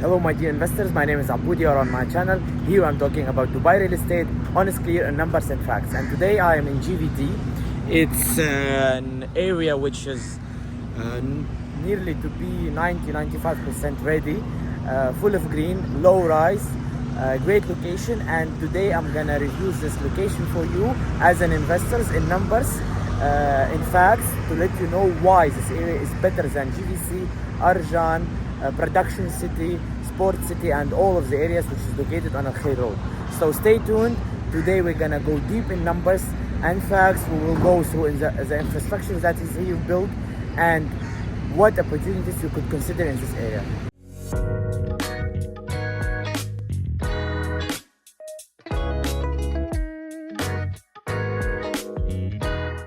Hello my dear investors, my name is Aboud. You are on my channel. Here I'm talking about Dubai real estate, honest, clear in numbers and facts. And today I am in JVT. It's an area which is nearly to be 90-95% ready, full of green, low rise, great location. And today I'm gonna review this location for you as an investors in numbers, in facts, to let you know why this area is better than GVC, Arjan, production city, sports city, and all of the areas which is located on Al Khair Road. So stay tuned. Today we're gonna go deep in numbers and facts. We will go through in the infrastructure that is here built and what opportunities you could consider in this area.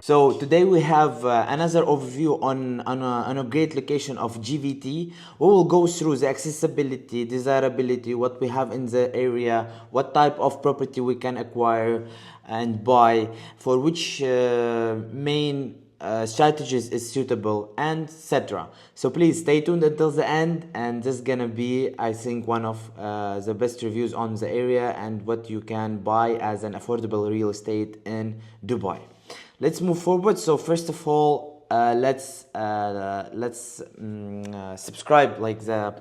So today we have another overview on a great location of JVT. We will go through the accessibility, desirability, what we have in the area, what type of property we can acquire and buy, for which main strategies is suitable, and etc. So please stay tuned until the end, and this is gonna be, I think, one of the best reviews on the area and what you can buy as an affordable real estate in Dubai. Let's move forward. So first of all, let's subscribe like the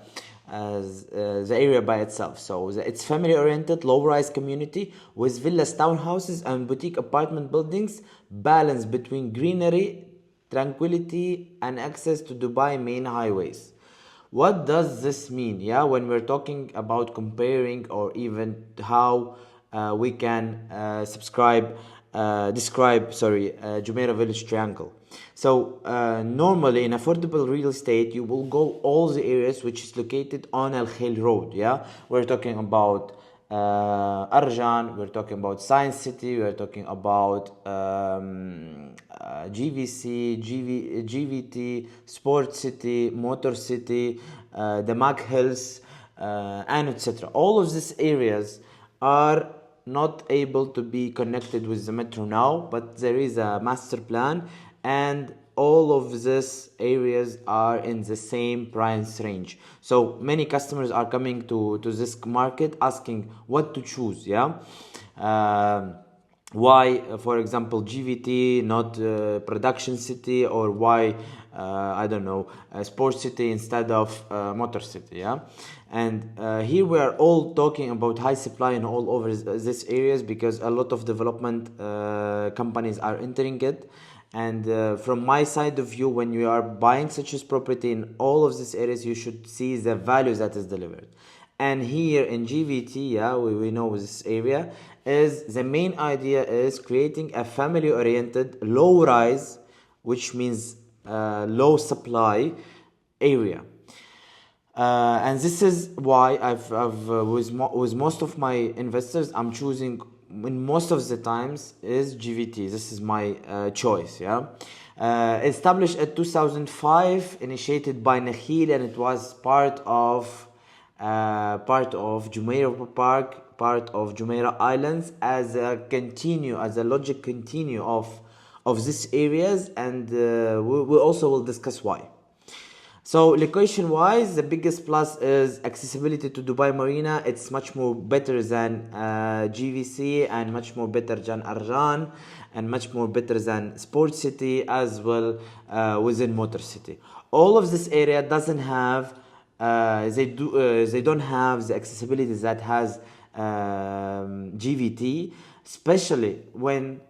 area by itself. So it's family oriented, low rise community with villas, townhouses and boutique apartment buildings, balance between greenery, tranquility and access to Dubai main highways. What does this mean? Yeah, when we're talking about comparing or even how we can describe Jumeirah Village Triangle. So normally in affordable real estate you will go all the areas which is located on Al Khair Road. Yeah, we're talking about Arjan, we're talking about Science City, we're talking about GVC, JVT, Sports City, Motor City, the Mac Hills, and etc. All of these areas are not able to be connected with the metro now, but there is a master plan and all of these areas are in the same price range. So many customers are coming to this market asking what to choose. Yeah, why for example JVT, not production city, or why I don't know, sports city instead of motor city. Yeah, and here we are all talking about high supply in all over these areas because a lot of development companies are entering it. And from my side of view, when you are buying such as property in all of these areas, you should see the value that is delivered. And here in JVT, yeah, we know this area is the main idea is creating a family oriented, low rise, which means low supply area. And this is why I've with most of my investors, I'm choosing in most of the times is JVT. This is my choice. Yeah, established at 2005, initiated by Nakhil, and it was part of Jumeirah Park, part of Jumeirah Islands, as a logic continue of these areas, and we also will discuss why. So location wise, the biggest plus is accessibility to Dubai Marina. It's much more better than GVC, and much more better than Arjan, and much more better than Sports City as well, within Motor City. All of this area doesn't have they don't have the accessibility that has GVT, especially when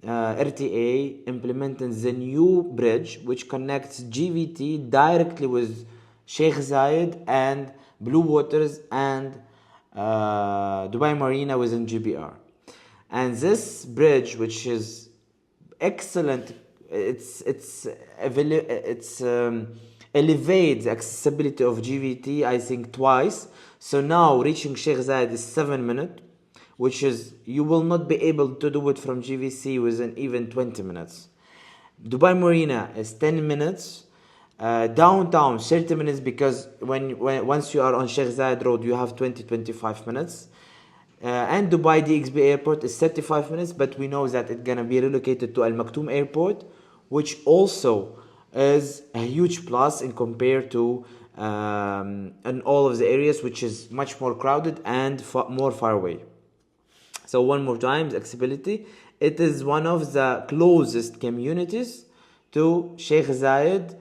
RTA implementing the new bridge which connects JVT directly with Sheikh Zayed and Blue Waters and Dubai Marina within GBR. And this bridge, which is excellent, it's elevates the accessibility of JVT, I think, twice. So now reaching Sheikh Zayed is 7 minutes, which is you will not be able to do it from GVC within even 20 minutes. Dubai Marina is 10 minutes. Downtown 30 minutes, because once you are on Sheikh Zayed Road you have 20-25 minutes. And Dubai DXB Airport is 35 minutes, but we know that it's gonna be relocated to Al Maktoum Airport, which also is a huge plus in compared to in all of the areas, which is much more crowded and more far away. So one more time, accessibility. It is one of the closest communities to Sheikh Zayed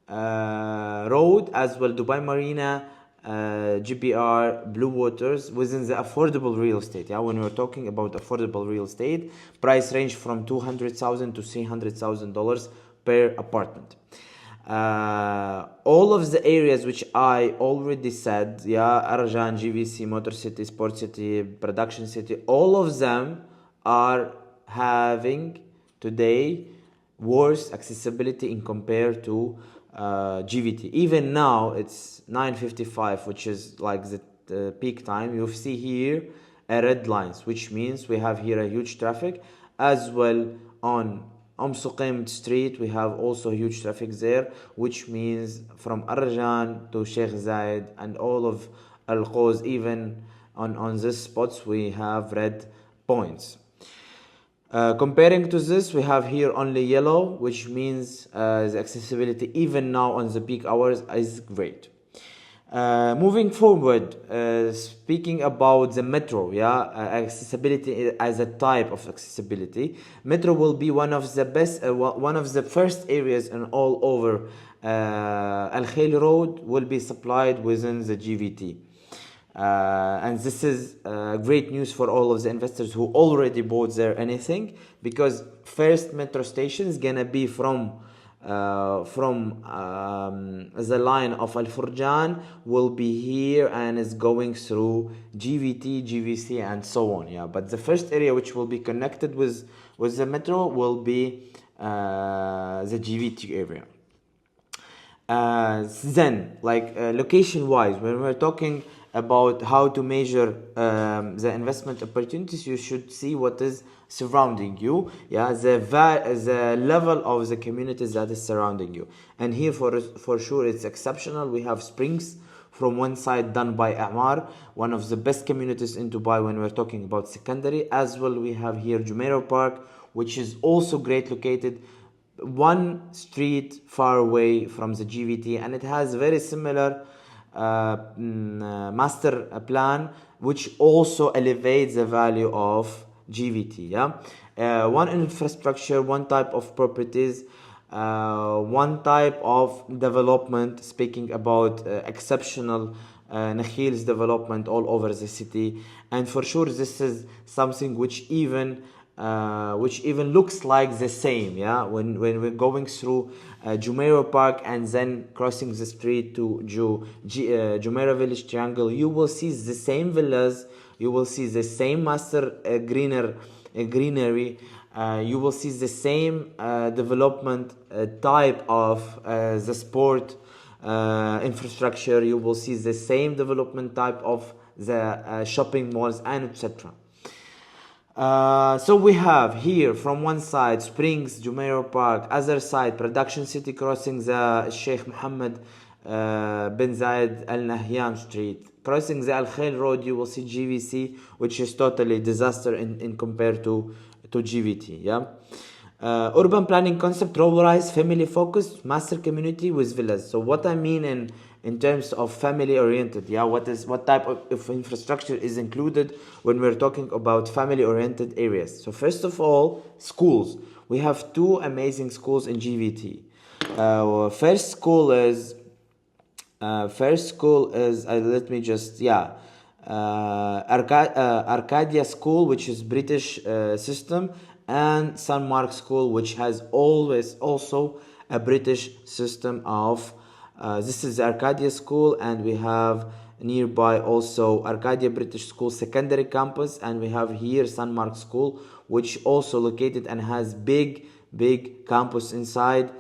Road, as well Dubai Marina, GPR, Blue Waters, within the affordable real estate. Yeah, when we're talking about affordable real estate, price range from $200,000 to $300,000 per apartment. All of the areas which I already said, yeah, Arjan, GVC, Motor City, Sport City, Production City, all of them are having today worse accessibility in compared to GVT. Even now it's 9:55, which is like the peak time. You see here a red lines, which means we have here a huge traffic. As well on Suqaim Street, we have also huge traffic there, which means from Arjan to Sheikh Zayed and all of Al Qoz, even on these spots we have red points. Comparing to this, we have here only yellow, which means the accessibility even now on the peak hours is great. Moving forward, speaking about the metro, accessibility as a type of accessibility, metro will be one of the best, one of the first areas in all over Al Khail Road will be supplied within the GVT. And this is great news for all of the investors who already bought there anything, because first metro station is gonna be from the line of Al Furjan will be here and is going through GVT, GVC and so on. Yeah, but the first area which will be connected with the metro will be the GVT area. Then, like location wise, when we're talking about how to measure the investment opportunities, you should see what is surrounding you, the level of the communities that is surrounding you. And here for sure it's exceptional. We have Springs from one side done by Amar, one of the best communities in Dubai when we're talking about secondary. As well we have here Jumeirah Park, which is also great, located one street far away from the GVT, and it has very similar master plan, which also elevates the value of GVT. One infrastructure, one type of properties, one type of development, speaking about exceptional Nakhil's development all over the city. And for sure this is something which even looks like the same, when we're going through Jumeirah Park and then crossing the street to Jumeirah Village Triangle, you will see the same villas, you will see the same master greenery, you will see the same development type of the sport infrastructure, you will see the same development type of the shopping malls and etc. So we have here from one side Springs, Jumeirah Park, other side Production City crossing the Sheikh Mohammed bin Zayed Al Nahyan Street. Crossing the Al Khail Road, you will see GVC, which is totally disaster in compared to GVT. Urban planning concept, ruralized, family focused, master community with villas. So what I mean in terms of family oriented, what type of infrastructure is included when we're talking about family oriented areas. So first of all, schools. We have two amazing schools in GVT. First school is let me just Arcadia School, which is British system, and San Mark School, which has always also a British system of this is the Arcadia School, and we have nearby also Arcadia British School secondary campus, and we have here San Mark School, which also located and has big campus inside.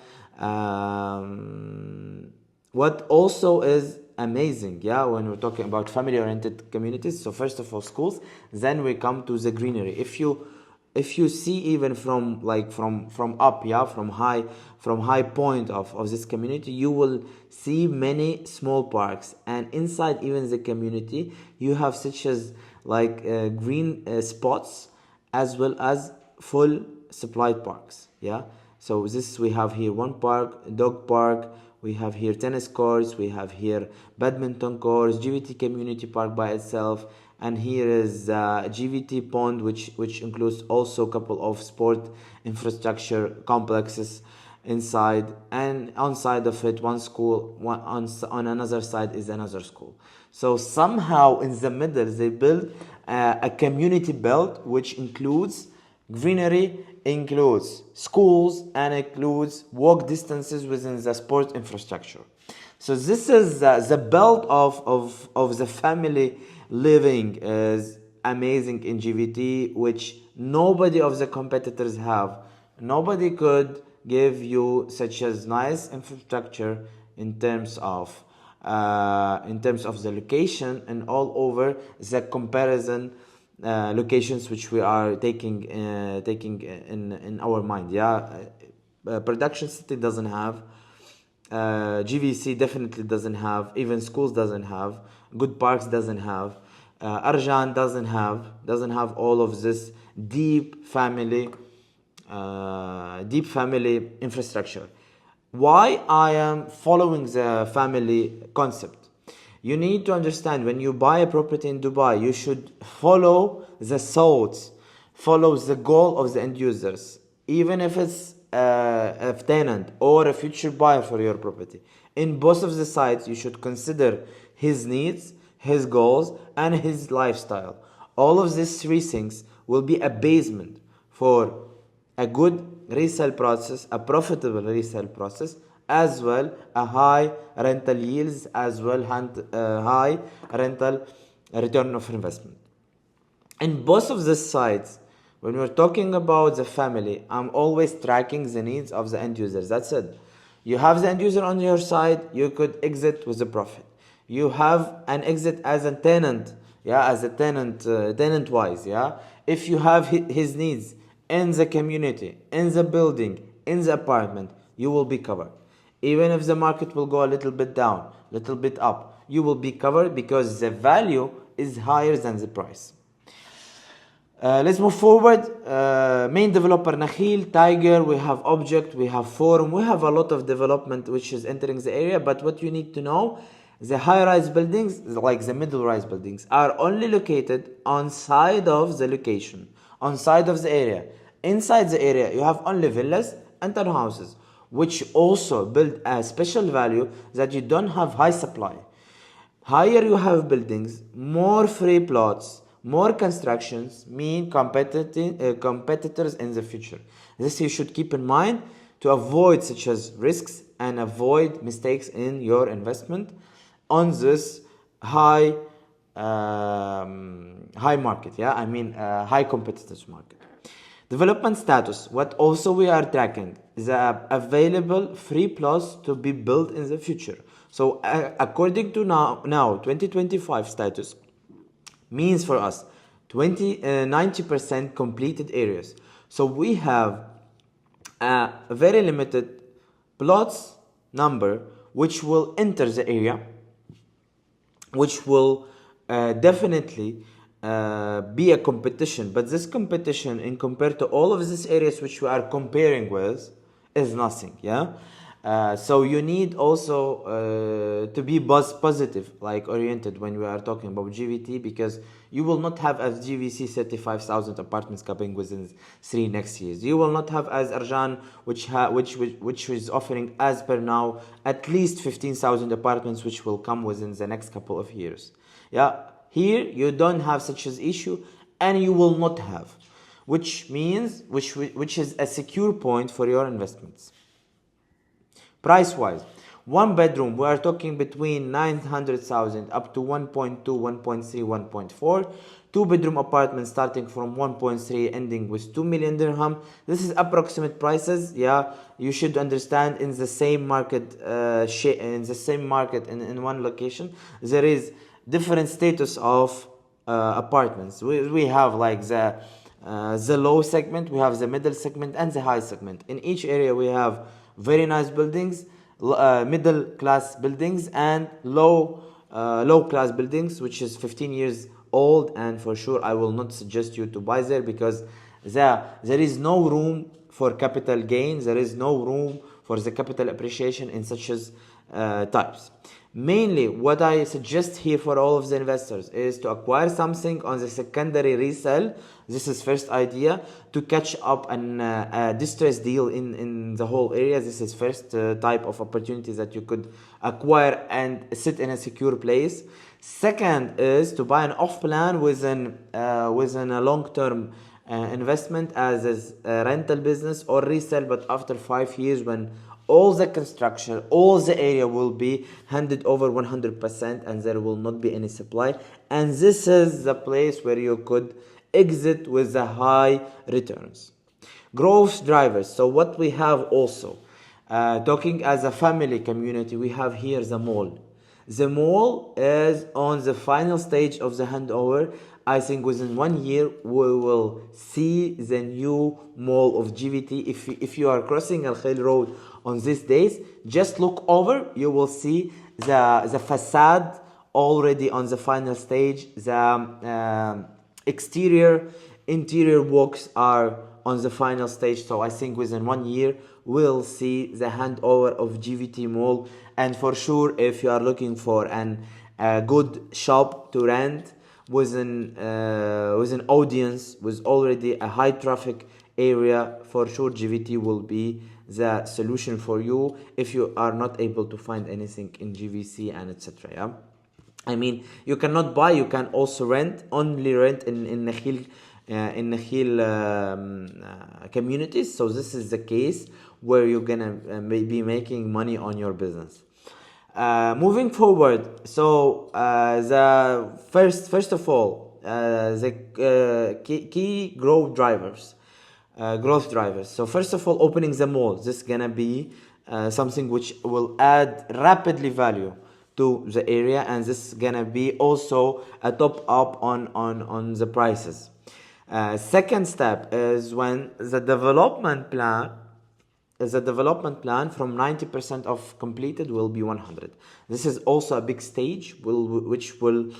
What also is amazing, when we're talking about family oriented communities, so first of all schools, then we come to the greenery. If you see even from up, from high point of this community, you will see many small parks, and inside even the community you have such as green spots as well as full supplied parks. So this we have here one park, dog park, we have here tennis courts, we have here badminton courts, JVT community park by itself, and here is JVT pond, which includes also a couple of sport infrastructure complexes inside, and on side of it one school, on another side is another school. So somehow in the middle they build a community belt which includes greenery, includes schools, and includes walk distances within the sport infrastructure. So this is the belt of the family living is amazing in JVT, which nobody of the competitors have. Nobody could give you such as nice infrastructure in terms of the location and all over the comparison locations which we are taking in our mind. Production city doesn't have, GVC definitely doesn't have, even schools doesn't have, good parks doesn't have, Arjan doesn't have all of this deep family infrastructure. Why I am following the family concept? You need to understand, when you buy a property in Dubai, you should follow the thoughts, follow the goal of the end users, even if it's a tenant or a future buyer for your property. In both of the sides, you should consider his needs, his goals, and his lifestyle. All of these three things will be a basement for a good resale process, a profitable resale process, as well a high rental yields, as well high rental return of investment. In both of these sides, when we're talking about the family, I'm always tracking the needs of the end users. That's it. You have the end user on your side, you could exit with a profit. You have an exit as a tenant, as a tenant wise, If you have his needs in the community, in the building, in the apartment, you will be covered. Even if the market will go a little bit down, little bit up, you will be covered because the value is higher than the price. Let's move forward. Main developer Nakhil, Tiger, we have Object, we have Forum, we have a lot of development which is entering the area. But what you need to know, the high-rise buildings, like the middle-rise buildings, are only located on side of the location, on side of the area. Inside the area, you have only villas and townhouses, which also build a special value that you don't have high supply. Higher you have buildings, more free plots, more constructions mean competitors in the future. This you should keep in mind to avoid such as risks and avoid mistakes in your investment on this high market. High competitors market. Development status. What also we are tracking is the available free plots to be built in the future. So according to now 2025 status means for us 90% completed areas. So we have a very limited plots number which will enter the area, which will definitely be a competition. But this competition, in compared to all of these areas which we are comparing with, is nothing. So you need also to be positive, like oriented when we are talking about GVT, because you will not have as GVC 35,000 apartments coming within 3 next years. You will not have as Arjan, which is offering as per now at least 15,000 apartments, which will come within the next couple of years. Here you don't have such an issue, and you will not have, which means which is a secure point for your investments. Price wise, 1 bedroom, we are talking between 900,000 up to 1.2, 1.3, 1.4. 2 bedroom apartments starting from 1.3 ending with 2 million dirham. This is approximate prices. You should understand in the same market, in one location, there is different status of apartments. We have like the low segment, we have the middle segment, and the high segment. In each area we have very nice buildings, middle class buildings, and low class buildings, which is 15 years old. And for sure I will not suggest you to buy there, because there is no room for capital gain, there is no room for the capital appreciation in such as types. Mainly, what I suggest here for all of the investors is to acquire something on the secondary resale. This is first idea, to catch up a distressed deal in the whole area. This is first type of opportunity that you could acquire and sit in a secure place. Second is to buy an off plan within a long-term investment as a rental business or resale, but after 5 years, when all the construction, all the area will be handed over 100% and there will not be any supply. And this is the place where you could exit with the high returns. Growth drivers. So what we have also, talking as a family community, we have here the mall. The mall is on the final stage of the handover. I think within 1 year we will see the new mall of JVT. If you are crossing Al Khail Road on these days, just look over, you will see the facade already on the final stage. The interior works are on the final stage. So I think within 1 year we'll see the handover of JVT Mall. And for sure, if you are looking for a good shop to rent with an audience, with already a high traffic area, for sure JVT will be the solution for you if you are not able to find anything in GVC and etc. Yeah, I mean, you cannot buy, you can also rent, only rent in Nakhil communities. So this is the case where you're gonna be making money on your business. Moving forward, so the first of all, the key growth drivers. So first of all, opening the mall. This is gonna be something which will add rapidly value to the area, and this is gonna be also a top up on the prices. Second step is when the development plan from 90% of completed will be 100. This is also a big stage which will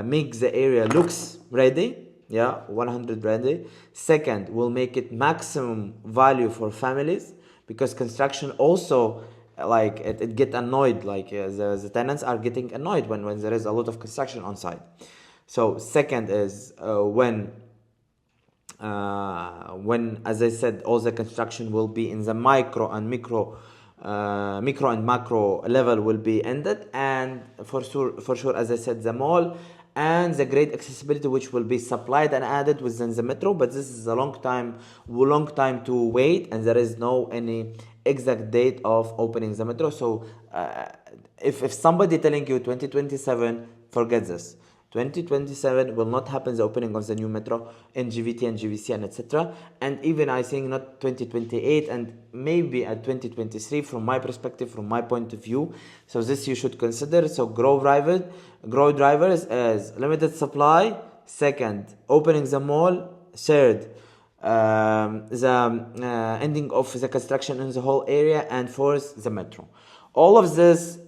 make the area looks ready. Yeah, 100 ready. Second, will make it maximum value for families, because construction also, like, it get annoyed, like the tenants are getting annoyed when there is a lot of construction on site. So second is when as I said, all the construction will be in the micro and macro level will be ended, and for sure, as I said, the mall and the great accessibility which will be supplied and added within the metro. But this is a long time to wait, and there is no any exact date of opening the metro. So if somebody telling you 2027, forget this. 2027 will not happen, the opening of the new metro in GVT and GVC and etc. And even I think not 2028, and maybe at 2023 from my perspective, from my point of view. So this you should consider. So growth drivers as limited supply. Second, opening the mall. Third, the ending of the construction in the whole area. And fourth, the metro. All of this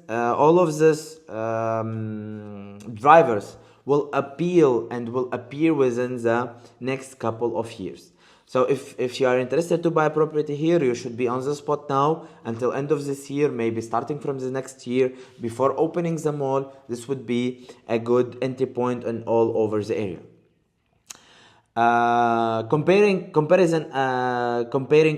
drivers will appear within the next couple of years. So if you are interested to buy a property here, you should be on the spot now until end of this year, maybe starting from the next year, before opening the mall. This would be a good entry point and all over the area. Comparing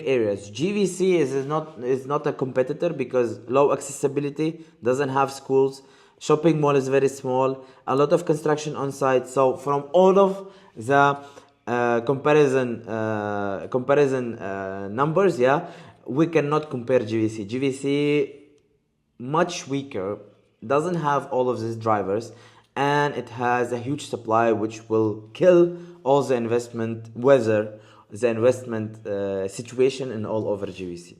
areas. GVC is not a competitor because low accessibility, doesn't have schools, shopping mall is very small, a lot of construction on site. So from all of the comparison numbers, yeah, we cannot compare GVC. GVC much weaker, doesn't have all of these drivers, and it has a huge supply which will kill all the investment situation in all over GVC.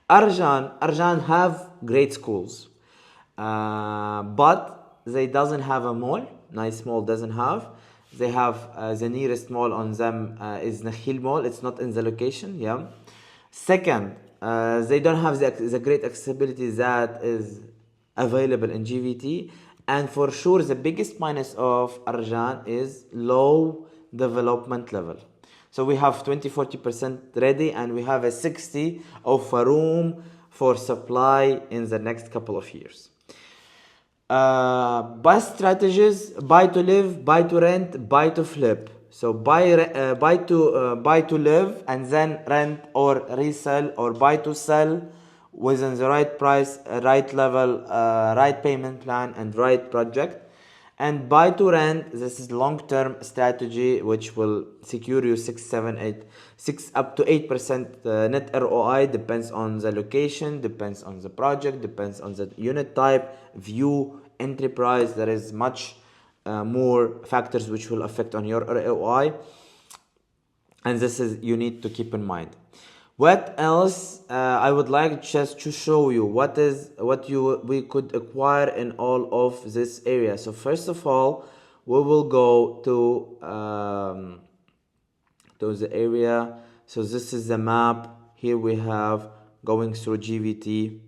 Arjan have great schools, but they doesn't have a mall. Nice mall doesn't have. They have the nearest mall on them is Nakhil Mall. It's not in the location. Yeah. Second, they don't have the great accessibility that is available in GVT. And for sure, the biggest minus of Arjan is low development level. So we have 20-40% ready, and we have a 60 of a room for supply in the next couple of years. Best strategies: buy to live, buy to rent, buy to flip. So buy to live and then rent or resell, or buy to sell within the right price, right level, right payment plan, and right project. And buy to rent, this is long-term strategy which will secure you 6 up to 8% net ROI. Depends on the location, depends on the project, depends on the unit type, view, entry price. There is much more factors which will affect on your ROI, and this is you need to keep in mind. What else? I would like just to show you we could acquire in all of this area. So first of all, we will go to the area. So this is the map. Here we have going through JVT.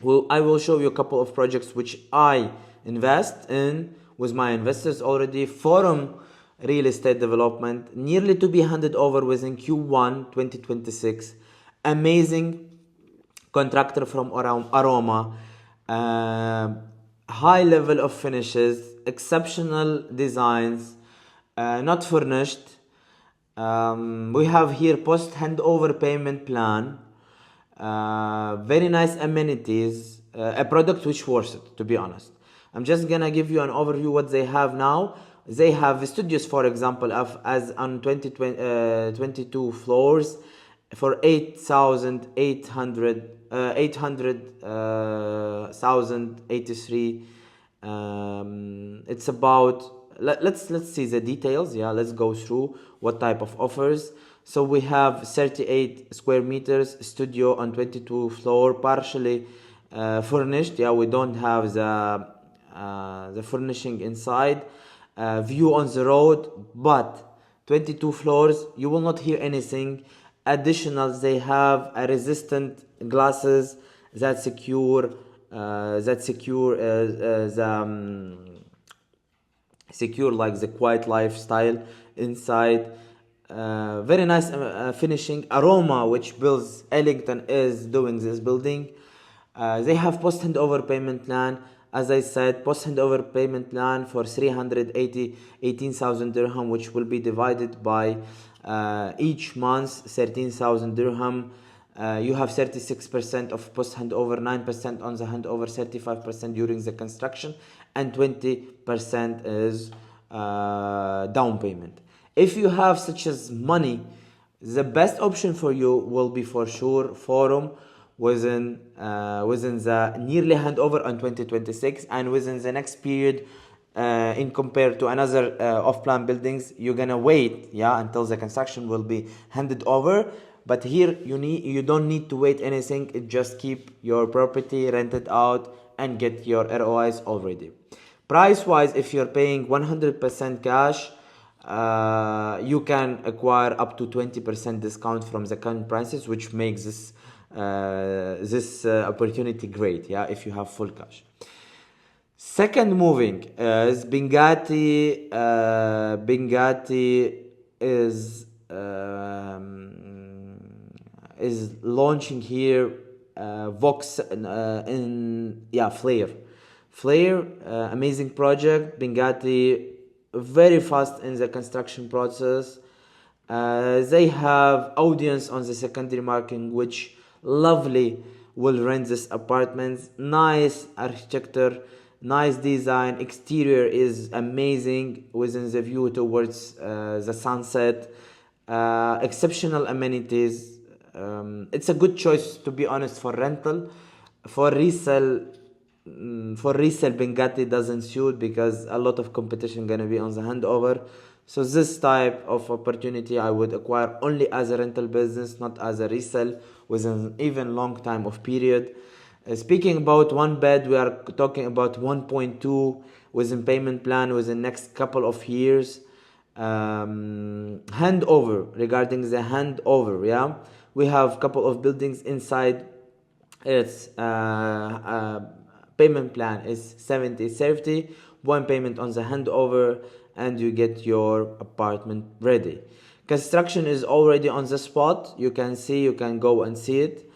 Well, I will show you a couple of projects which I invest in with my investors already. Forum real estate development, nearly to be handed over within Q1 2026. Amazing contractor from Aroma. High level of finishes, exceptional designs, not furnished. We have here post handover payment plan. Very nice amenities. A product which worth it, to be honest. I'm just gonna give you an overview what they have now. They have studios, for example, as on 22 floors for 800,083. It's about, let's see the details. Yeah, let's go through what type of offers. So we have 38 square meters studio on 22 floor, partially furnished. Yeah, we don't have the furnishing inside. View on the road, but 22 floors, you will not hear anything additional. They have a resistant glasses that secure like the quiet lifestyle inside. Very nice finishing. Aroma, which builds Ellington, is doing this building. They have post handover payment plan. As I said, post handover payment plan for 18,000 dirham, which will be divided by each month 13,000 dirham. You have 36% of post handover, 9% on the handover, 35% during the construction, and 20% is down payment. If you have such as money, the best option for you will be for sure Forum within the nearly handover on 2026, and within the next period, in compared to another off-plan buildings, you're gonna wait until the construction will be handed over. But here you don't need to wait anything. Just keep your property rented out and get your ROIs already. Price wise, if you're paying 100% cash, you can acquire up to 20% discount from the current prices, which makes this opportunity great, if you have full cash. Second moving is Bengati. Bengati is launching here Vox Flare, amazing project. Bengati, very fast in the construction process. They have audience on the secondary market, which lovely will rent this apartments. Nice architecture, nice design. Exterior is amazing within the view towards the sunset. Exceptional amenities. It's a good choice, to be honest, for rental. For resale, Bengati doesn't suit because a lot of competition gonna be on the handover. So this type of opportunity I would acquire only as a rental business, not as a resale within even long time of period. Speaking about one bed, we are talking about 1.2 within payment plan within next couple of years. Handover, regarding the handover, we have couple of buildings inside. Its payment plan is 70/30, one payment on the handover, and you get your apartment ready. Construction is already on the spot. You can go and see it.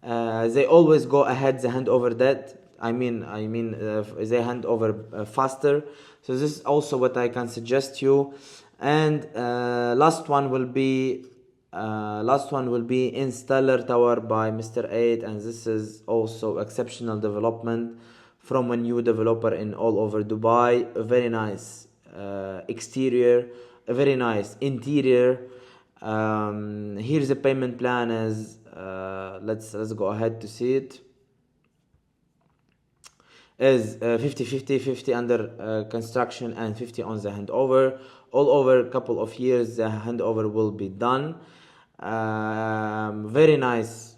They always go ahead, they hand over that. They hand over faster. So this is also what I can suggest you. And last one will be Installer Tower by Mr. 8, and this is also exceptional development from a new developer in all over Dubai. A very nice exterior, a very nice interior. Here's the payment plan as let's go ahead to see it. Is 50 under construction and 50 on the handover. All over a couple of years the handover will be done. Very nice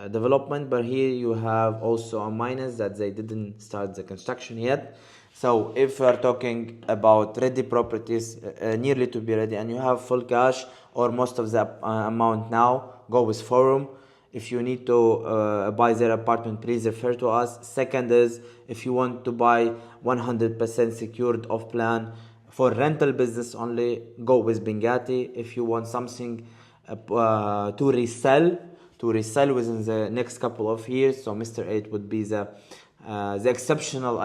development, but here you have also a minus that they didn't start the construction yet. So if you are talking about ready properties, nearly to be ready, and you have full cash or most of the amount now, go with Forum. If you need to buy their apartment, please refer to us. Second is, if you want to buy 100% secured off plan for rental business only, go with Bengati. If you want something to resell within the next couple of years, so Mr. 8 would be the exceptional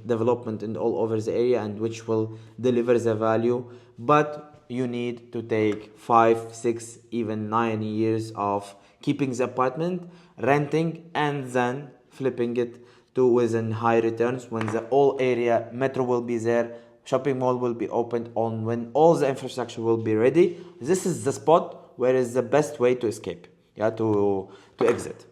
development in all over the area, and which will deliver the value. But you need to take 5, 6, even 9 years of keeping the apartment, renting, and then flipping it to within high returns when the whole area metro will be there, shopping mall will be opened on, when all the infrastructure will be ready. This is the spot where is the best way to escape, to exit.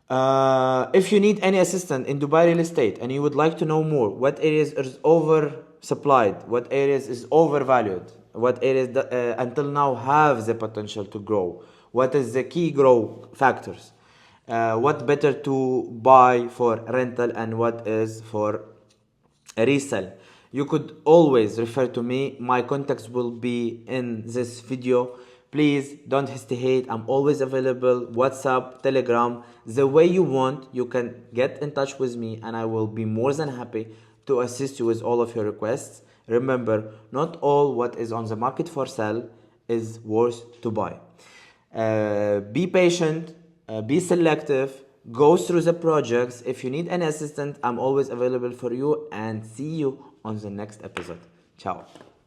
If you need any assistance in Dubai real estate and you would like to know more, what areas is oversupplied, what areas is overvalued, what areas until now have the potential to grow, what is the key growth factors, what better to buy for rental and what is for resell, you could always refer to me. My contacts will be in this video. Please don't hesitate. I'm always available. WhatsApp, Telegram, the way you want. You can get in touch with me and I will be more than happy to assist you with all of your requests. Remember, not all what is on the market for sale is worth to buy. Be patient, be selective, go through the projects. If you need any assistance, I'm always available for you, and see you on the next episode. Ciao.